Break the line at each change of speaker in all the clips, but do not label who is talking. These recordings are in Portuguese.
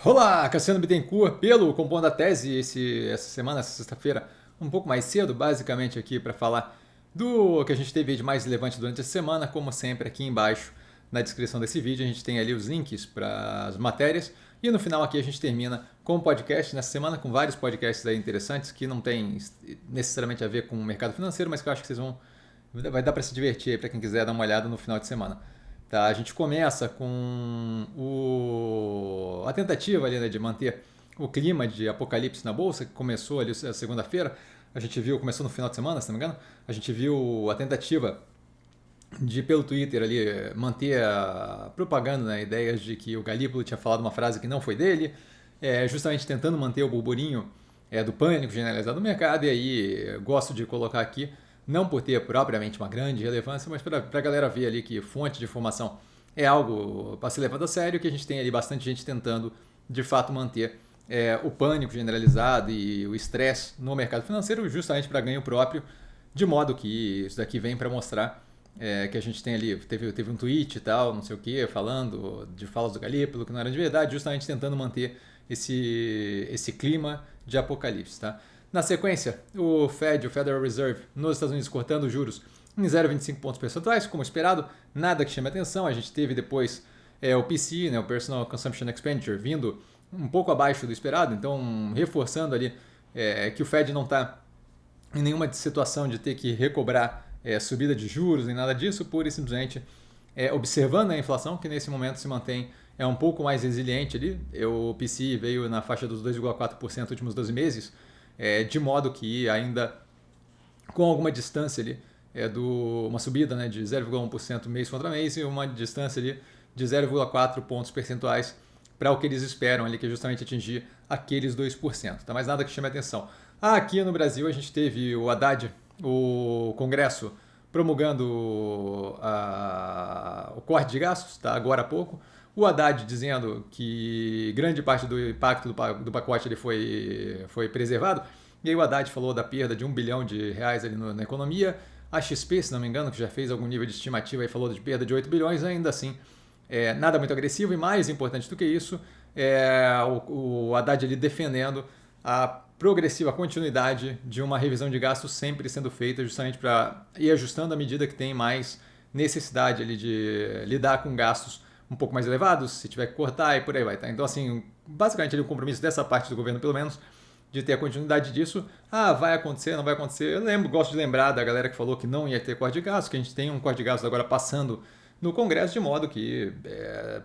Olá, Cassiano Bittencourt, pelo Compondo a Tese, essa semana, essa sexta-feira, um pouco mais cedo, basicamente aqui para falar do que a gente teve de mais relevante durante a semana. Como sempre, aqui embaixo na descrição desse vídeo a gente tem ali os links para as matérias e no final aqui a gente termina com o podcast nessa semana, com vários podcasts aí interessantes que não tem necessariamente a ver com o mercado financeiro, mas que eu acho que vai dar para se divertir aí para quem quiser dar uma olhada no final de semana. Tá, a gente começa com a tentativa ali, né, de manter o clima de apocalipse na bolsa, que começou ali a segunda-feira. A gente viu, começou no final de semana, se não me engano. A gente viu a tentativa de, pelo Twitter ali, manter a propaganda, né, ideias de que o Galípolo tinha falado uma frase que não foi dele, justamente tentando manter o burburinho do pânico generalizado no mercado. E aí, gosto de colocar aqui não por ter propriamente uma grande relevância, mas para a galera ver ali que fonte de informação é algo para ser levado a sério, que a gente tem ali bastante gente tentando de fato manter o pânico generalizado e o estresse no mercado financeiro justamente para ganho próprio, de modo que isso daqui vem para mostrar que a gente tem ali, teve um tweet e tal, não sei o que, falando de falas do Galípolo que não era de verdade, justamente tentando manter esse clima de apocalipse, tá? Na sequência, o Federal Reserve, nos Estados Unidos cortando os juros em 0,25 pontos percentuais, como esperado, nada que chame atenção. A gente teve depois o PCE, né, o Personal Consumption Expenditure, vindo um pouco abaixo do esperado, então reforçando ali que o Fed não está em nenhuma situação de ter que recobrar subida de juros nem nada disso, pura e simplesmente observando a inflação, que nesse momento se mantém um pouco mais resiliente ali. O PCE veio na faixa dos 2,4% nos últimos 12 meses, de modo que ainda com alguma distância ali, uma subida, né, de 0,1% mês contra mês e uma distância ali de 0,4 pontos percentuais para o que eles esperam ali, que é justamente atingir aqueles 2%. Tá? Mas nada que chame a atenção. Aqui no Brasil a gente teve o Haddad, o Congresso, promulgando o corte de gastos, tá? Agora há pouco. O Haddad dizendo que grande parte do impacto do pacote ele foi preservado. E aí o Haddad falou da perda de R$ 1 bilhão ali na economia. A XP, se não me engano, que já fez algum nível de estimativa e falou de perda de 8 bilhões, ainda assim, nada muito agressivo. E mais importante do que isso, o Haddad ali defendendo a progressiva continuidade de uma revisão de gastos sempre sendo feita justamente para ir ajustando à medida que tem mais necessidade ali de lidar com gastos um pouco mais elevados, se tiver que cortar e por aí vai. Tá? Então, assim, basicamente o compromisso dessa parte do governo, pelo menos, de ter a continuidade disso. Vai acontecer, não vai acontecer. Gosto de lembrar da galera que falou que não ia ter corte de gastos, que a gente tem um corte de gastos agora passando no Congresso, de modo que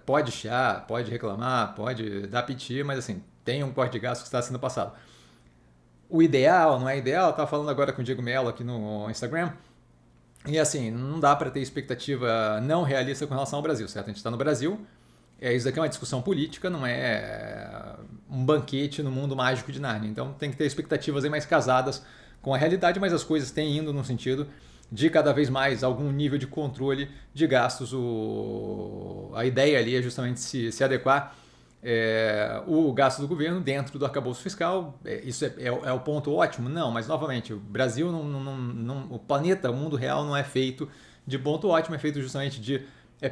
pode chiar, pode reclamar, pode dar piti, mas assim, tem um corte de gastos que está sendo passado. O ideal, não é ideal, estava falando agora com o Diego Mello aqui no Instagram, e assim, não dá para ter expectativa não realista com relação ao Brasil, certo? A gente está no Brasil, isso daqui é uma discussão política, não é um banquete no mundo mágico de Nárnia. Então tem que ter expectativas aí mais casadas com a realidade, mas as coisas têm indo no sentido de cada vez mais algum nível de controle de gastos. A ideia ali é justamente se adequar o gasto do governo dentro do arcabouço fiscal. Isso é o ponto ótimo? Não, mas novamente, o Brasil, o planeta, o mundo real não é feito de ponto ótimo, é feito justamente de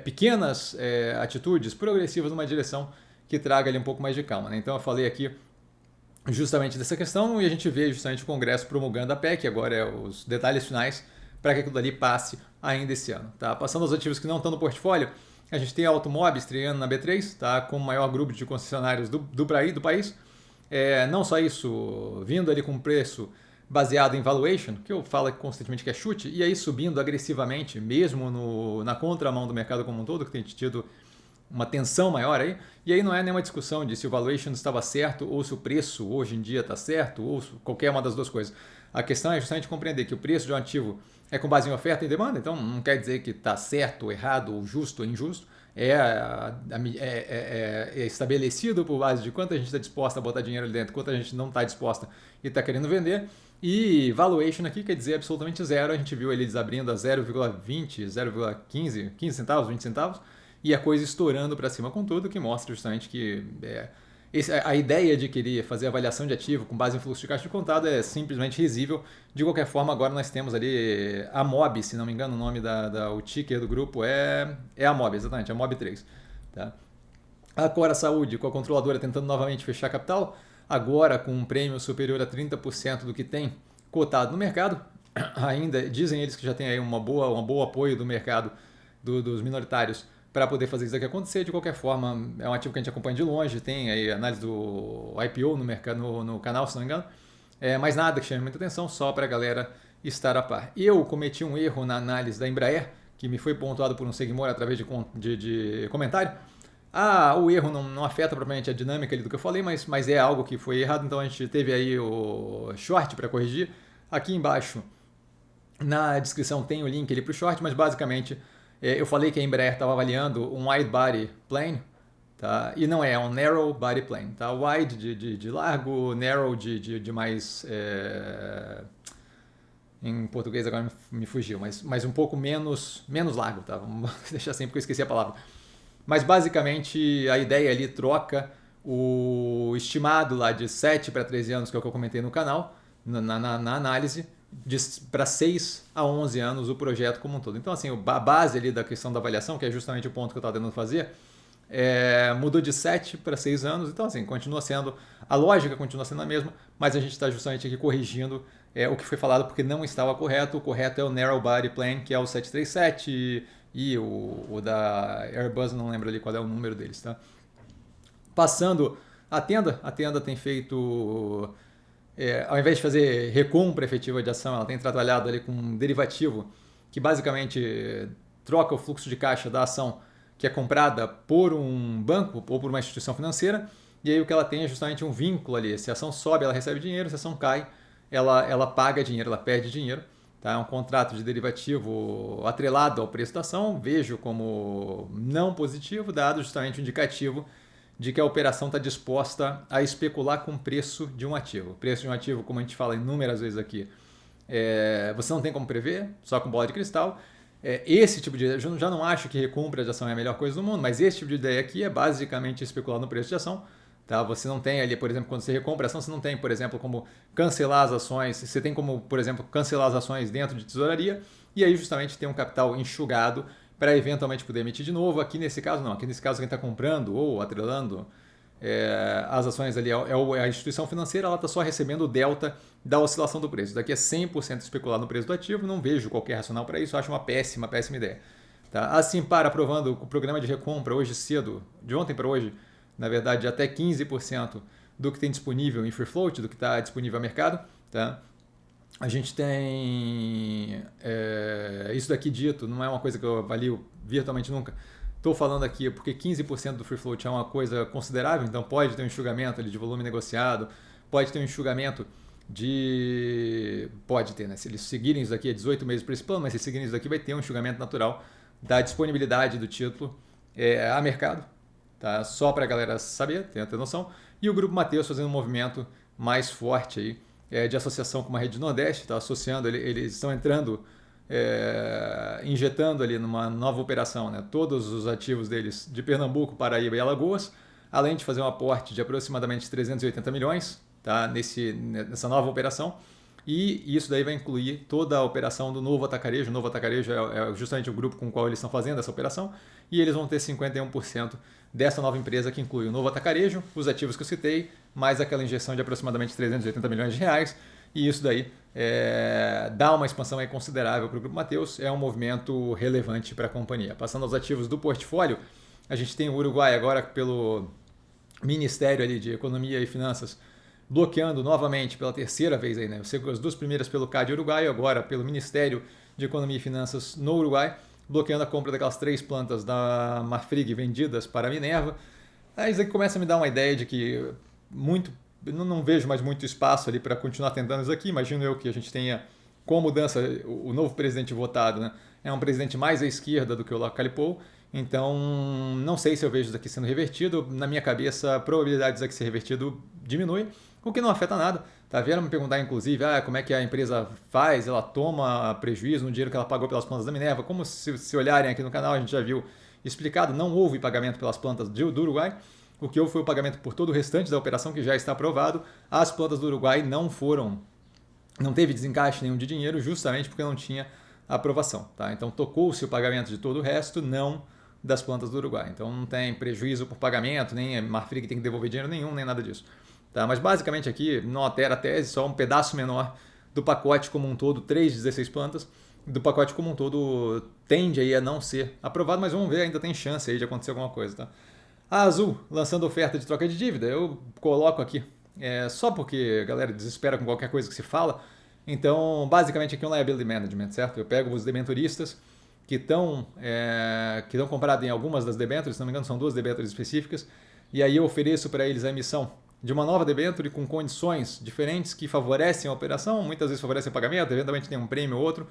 pequenas atitudes progressivas numa direção que traga ali um pouco mais de calma. Né? Então eu falei aqui justamente dessa questão e a gente vê justamente o Congresso promulgando a PEC, agora os detalhes finais para que aquilo dali passe ainda esse ano. Tá? Passando aos ativos que não estão no portfólio, a gente tem a Automob estreando na B3, tá? Com o maior grupo de concessionários do país. Não só isso, vindo ali com preço baseado em valuation, que eu falo constantemente que é chute, e aí subindo agressivamente, mesmo na contramão do mercado como um todo, que tem tido uma tensão maior aí, e aí não é nenhuma discussão de se o valuation estava certo ou se o preço hoje em dia está certo, ou qualquer uma das duas coisas. A questão é justamente compreender que o preço de um ativo é com base em oferta e demanda, então não quer dizer que está certo ou errado, ou justo ou injusto, é estabelecido por base de quanto a gente está disposta a botar dinheiro ali dentro, quanto a gente não está disposta e está querendo vender. E valuation aqui quer dizer absolutamente zero. A gente viu ele desabrindo a 0,20, 0,15, 15 centavos, 20 centavos, e a coisa estourando para cima com tudo, que mostra justamente que a ideia de querer fazer avaliação de ativo com base em fluxo de caixa de contado é simplesmente risível. De qualquer forma, agora nós temos ali a MOB, se não me engano, o nome o ticker do grupo é a MOB, exatamente, a MOB 3. Tá? A Cora Saúde, com a controladora tentando novamente fechar capital, agora com um prêmio superior a 30% do que tem cotado no mercado. Ainda dizem eles que já tem aí um bom apoio do mercado, dos minoritários, para poder fazer isso aqui acontecer. De qualquer forma, é um ativo que a gente acompanha de longe, tem aí análise do IPO no mercado, no canal, se não me engano. Mas nada que chame muita atenção, só para a galera estar a par. Eu cometi um erro na análise da Embraer, que me foi pontuado por um seguidor através de comentário. O erro não afeta propriamente a dinâmica ali do que eu falei, mas é algo que foi errado, então a gente teve aí o short para corrigir. Aqui embaixo, na descrição, tem o link ali para o short, mas basicamente eu falei que a Embraer estava avaliando um wide body plane, tá? E não é um narrow body plane. Tá? Wide de largo, narrow de mais... em português agora me fugiu, mas um pouco menos largo. Tá? Vamos deixar assim porque eu esqueci a palavra. Mas basicamente a ideia ali troca o estimado lá de 7 para 13 anos, que é o que eu comentei no canal, na análise, para 6 a 11 anos o projeto como um todo. Então, assim, a base ali da questão da avaliação, que é justamente o ponto que eu estava tentando fazer, mudou de 7 para 6 anos. Então, assim, continua sendo, a lógica continua sendo a mesma, mas a gente está justamente aqui corrigindo o que foi falado porque não estava correto. O correto é o Narrow Body Plane, que é o 737 e o da Airbus, não lembro ali qual é o número deles, tá? Passando a Tenda tem feito, ao invés de fazer recompra efetiva de ação, ela tem trabalhado ali com um derivativo que basicamente troca o fluxo de caixa da ação que é comprada por um banco ou por uma instituição financeira, e aí o que ela tem é justamente um vínculo ali. Se a ação sobe, ela recebe dinheiro, se a ação cai, ela paga dinheiro, ela perde dinheiro. Tá? É um contrato de derivativo atrelado ao preço da ação, vejo como não positivo, dado justamente o indicativo de que a operação está disposta a especular com o preço de um ativo. O preço de um ativo, como a gente fala inúmeras vezes aqui, você não tem como prever, só com bola de cristal. Esse tipo de ideia, eu já não acho que recompra de ação é a melhor coisa do mundo, mas esse tipo de ideia aqui é basicamente especular no preço de ação. Tá? Você não tem ali, por exemplo, quando você recompra a ação, você não tem, por exemplo, como cancelar as ações. Você tem como, por exemplo, cancelar as ações dentro de tesouraria e aí justamente ter um capital enxugado para eventualmente poder emitir de novo. Aqui nesse caso não, aqui nesse caso quem está comprando ou atrelando as ações ali é a instituição financeira, ela está só recebendo o delta da oscilação do preço. Daqui é 100% especulado no preço do ativo, não vejo qualquer racional para isso, acho uma péssima ideia. Tá? Assim, aprovando o programa de recompra hoje cedo, de ontem para hoje, na verdade, até 15% do que tem disponível em free float, do que está disponível ao mercado. Tá? A gente tem isso daqui dito, não é uma coisa que eu avalio virtualmente nunca. Estou falando aqui porque 15% do free float é uma coisa considerável, então pode ter um enxugamento ali de volume negociado, pode ter um enxugamento pode ter, né? Se eles seguirem isso daqui, é 18 meses para esse plano, mas se seguirem isso daqui vai ter um enxugamento natural da disponibilidade do título a mercado. Tá? Só para a galera saber, ter noção. E o Grupo Mateus fazendo um movimento mais forte aí, de associação com uma rede do Nordeste, tá? Associando, eles estão entrando, injetando ali numa nova operação, né? Todos os ativos deles de Pernambuco, Paraíba e Alagoas, além de fazer um aporte de aproximadamente 380 milhões, tá? Nessa nova operação. E isso daí vai incluir toda a operação do Novo Atacarejo. O Novo Atacarejo é justamente o grupo com o qual eles estão fazendo essa operação. E eles vão ter 51% dessa nova empresa que inclui o Novo Atacarejo, os ativos que eu citei, mais aquela injeção de aproximadamente 380 milhões de reais. E isso daí dá uma expansão aí considerável para o Grupo Mateus. É um movimento relevante para a companhia. Passando aos ativos do portfólio, a gente tem o Uruguai agora pelo Ministério ali de Economia e Finanças, bloqueando novamente pela terceira vez aí, né? As duas primeiras pelo CAD Uruguai, agora pelo Ministério de Economia e Finanças no Uruguai, bloqueando a compra daquelas 3 plantas da Marfrig vendidas para a Minerva. Aí isso aqui começa a me dar uma ideia de que não vejo mais muito espaço ali para continuar tentando isso aqui. Imagino eu que a gente tenha, com a mudança, o novo presidente votado, né? É um presidente mais à esquerda do que o Lacalipou. Então, não sei se eu vejo isso aqui sendo revertido. Na minha cabeça, a probabilidade disso aqui ser revertido diminui, o que não afeta nada. Tá? Vieram me perguntar, inclusive, como é que a empresa faz, ela toma prejuízo no dinheiro que ela pagou pelas plantas da Minerva. Como se olharem aqui no canal, a gente já viu explicado, não houve pagamento pelas plantas do Uruguai. O que houve foi o pagamento por todo o restante da operação, que já está aprovado. As plantas do Uruguai não teve desencaixe nenhum de dinheiro, justamente porque não tinha aprovação. Tá? Então, tocou-se o pagamento de todo o resto, não das plantas do Uruguai. Então não tem prejuízo por pagamento, nem a Marfrig tem que devolver dinheiro nenhum, nem nada disso. Tá? Mas basicamente aqui não altera a tese, só um pedaço menor do pacote como um todo, 3 de 16 plantas, do pacote como um todo tende aí a não ser aprovado, mas vamos ver, ainda tem chance aí de acontecer alguma coisa. Tá? A Azul lançando oferta de troca de dívida, eu coloco aqui só porque a galera desespera com qualquer coisa que se fala. Então, basicamente aqui é um liability management, certo? Eu pego os debenturistas que estão comprados em algumas das debêntures, se não me engano são 2 debêntures específicas, e aí eu ofereço para eles a emissão de uma nova debênture com condições diferentes que favorecem a operação, muitas vezes favorecem o pagamento, eventualmente tem um prêmio ou outro.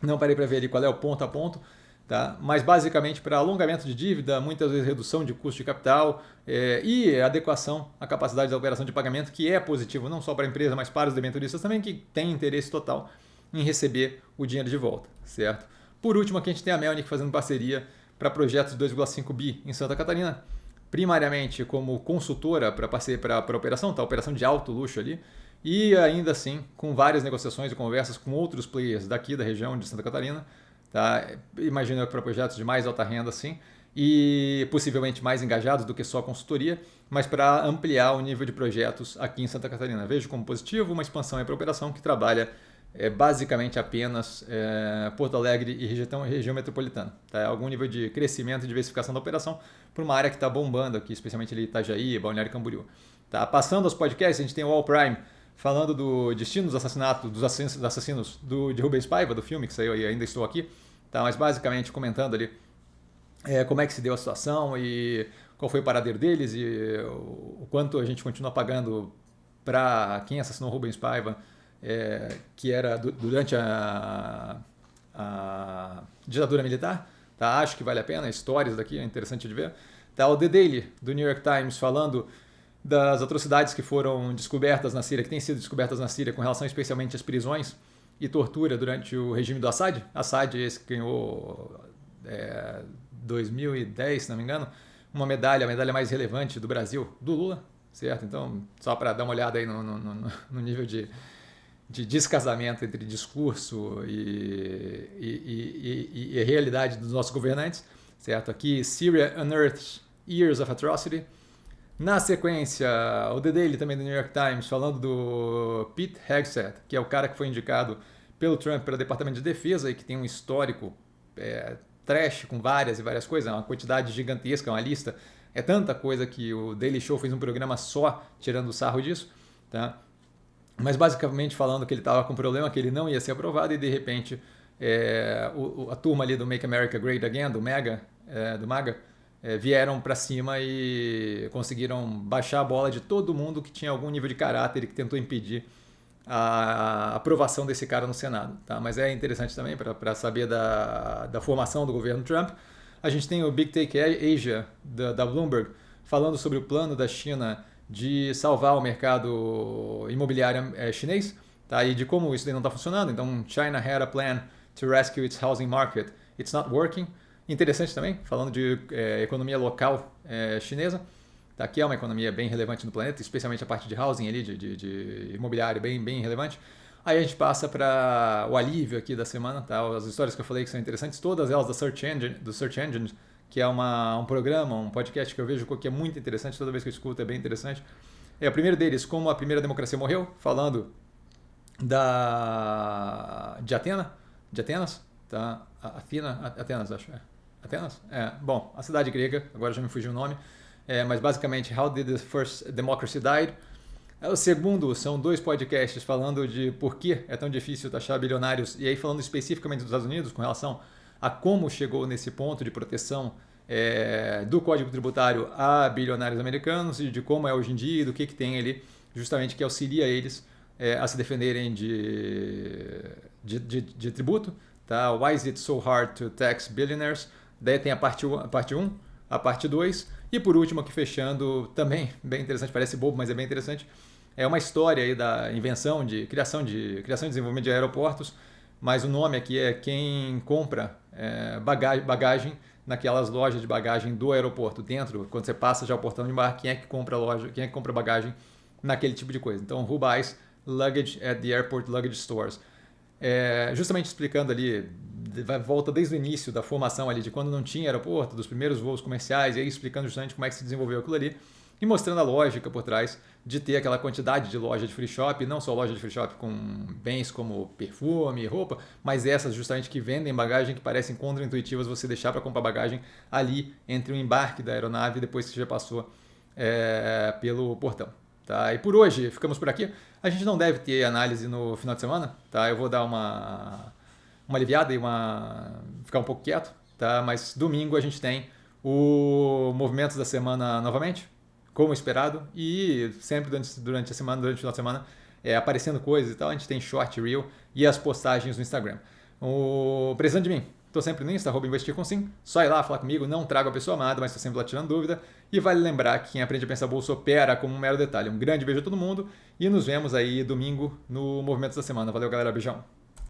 Não parei para ver ali qual é o ponto a ponto, tá? Mas basicamente para alongamento de dívida, muitas vezes redução de custo de capital e adequação à capacidade da operação de pagamento, que é positivo não só para a empresa, mas para os debenturistas também, que têm interesse total em receber o dinheiro de volta, certo? Por último, aqui a gente tem a Melnick fazendo parceria para projetos de 2,5 bi em Santa Catarina, primariamente como consultora para a operação, tá? Operação de alto luxo ali, e ainda assim com várias negociações e conversas com outros players daqui da região de Santa Catarina, tá? Imagino para projetos de mais alta renda, sim, e possivelmente mais engajados do que só consultoria, mas para ampliar o nível de projetos aqui em Santa Catarina. Vejo como positivo uma expansão para a operação que trabalha basicamente apenas Porto Alegre e região metropolitana. Tá? Algum nível de crescimento e diversificação da operação para uma área que está bombando aqui, especialmente ali Itajaí, Balneário Camboriú. Tá? Passando aos podcasts, a gente tem o All Prime falando do destino dos assassinatos, dos assassinos de Rubens Paiva, do filme que saiu e ainda estou aqui. Tá? Mas basicamente comentando ali como é que se deu a situação e qual foi o paradeiro deles e o quanto a gente continua pagando para quem assassinou Rubens Paiva, que era durante a ditadura militar. Tá? Acho que vale a pena, histórias daqui, é interessante de ver. Tá? O The Daily, do New York Times, falando das atrocidades que foram descobertas na Síria, que têm sido descobertas na Síria com relação especialmente às prisões e tortura durante o regime do Assad. Assad, esse que ganhou 2010, se não me engano, a medalha mais relevante do Brasil, do Lula, certo? Então, só para dar uma olhada aí no nível de descasamento entre discurso e a realidade dos nossos governantes, certo? Aqui, Syria Unearths Years of Atrocity. Na sequência, o The Daily também do New York Times, falando do Pete Hegseth, que é o cara que foi indicado pelo Trump para o Departamento de Defesa e que tem um histórico trash com várias e várias coisas, uma quantidade gigantesca, uma lista. É tanta coisa que o Daily Show fez um programa só tirando o sarro disso, tá? Mas basicamente falando que ele estava com um problema, que ele não ia ser aprovado e de repente a turma ali do Make America Great Again, do MAGA, vieram para cima e conseguiram baixar a bola de todo mundo que tinha algum nível de caráter e que tentou impedir a aprovação desse cara no Senado. Tá? Mas é interessante também para saber da formação do governo Trump. A gente tem o Big Take Asia, da Bloomberg, falando sobre o plano da China de salvar o mercado imobiliário chinês, tá? E de como isso não está funcionando. Então, China had a plan to rescue its housing market. It's not working. Interessante também, falando de economia local chinesa. Tá? Aqui é uma economia bem relevante no planeta, especialmente a parte de housing ali, de imobiliário bem relevante. Aí a gente passa para o alívio aqui da semana, tá? As histórias que eu falei que são interessantes, todas elas do Search Engine, que é um programa, um podcast que eu vejo que é muito interessante, toda vez que eu escuto é bem interessante. O primeiro deles, como a primeira democracia morreu, falando de Atenas, tá? Atenas, acho. Atenas? Bom, a cidade grega, agora já me fugiu o nome, mas basicamente, How Did the First Democracy Die? O segundo são 2 podcasts falando de por que é tão difícil taxar bilionários, e aí falando especificamente dos Estados Unidos com relação a como chegou nesse ponto de proteção do Código Tributário a bilionários americanos e de como é hoje em dia e do que tem ali justamente que auxilia eles a se defenderem de tributo. Tá? Why is it so hard to tax billionaires? Daí tem a parte 1, a parte 2 e por último aqui fechando, também bem interessante, parece bobo, mas é bem interessante, é uma história aí da invenção criação e desenvolvimento de aeroportos, mas o nome aqui é quem compra bagagem naquelas lojas de bagagem do aeroporto. Dentro, quando você passa já o portão de embarque, quem é que compra bagagem naquele tipo de coisa. Então, who buys luggage at the airport luggage stores? justamente explicando ali, volta desde o início da formação ali, de quando não tinha aeroporto, dos primeiros voos comerciais, e aí explicando justamente como é que se desenvolveu aquilo ali, e mostrando a lógica por trás de ter aquela quantidade de loja de free shop, não só loja de free shop com bens como perfume, roupa, mas essas justamente que vendem bagagem que parecem contra-intuitivas você deixar para comprar bagagem ali entre o embarque da aeronave e depois que já passou pelo portão. Tá? E por hoje ficamos por aqui. A gente não deve ter análise no final de semana, tá? Eu vou dar uma aliviada e ficar um pouco quieto, tá? Mas domingo a gente tem o Movimentos da Semana novamente, como esperado, e sempre durante a semana, durante o final de semana, aparecendo coisas e tal, a gente tem short, reel e as postagens no Instagram. Precisando de mim, estou sempre no Insta, @investir com sim, só ir lá falar comigo, não trago a pessoa amada, mas estou sempre lá tirando dúvida, e vale lembrar que quem aprende a pensar bolsa opera como um mero detalhe. Um grande beijo a todo mundo, e nos vemos aí domingo no Movimentos da Semana. Valeu galera, beijão!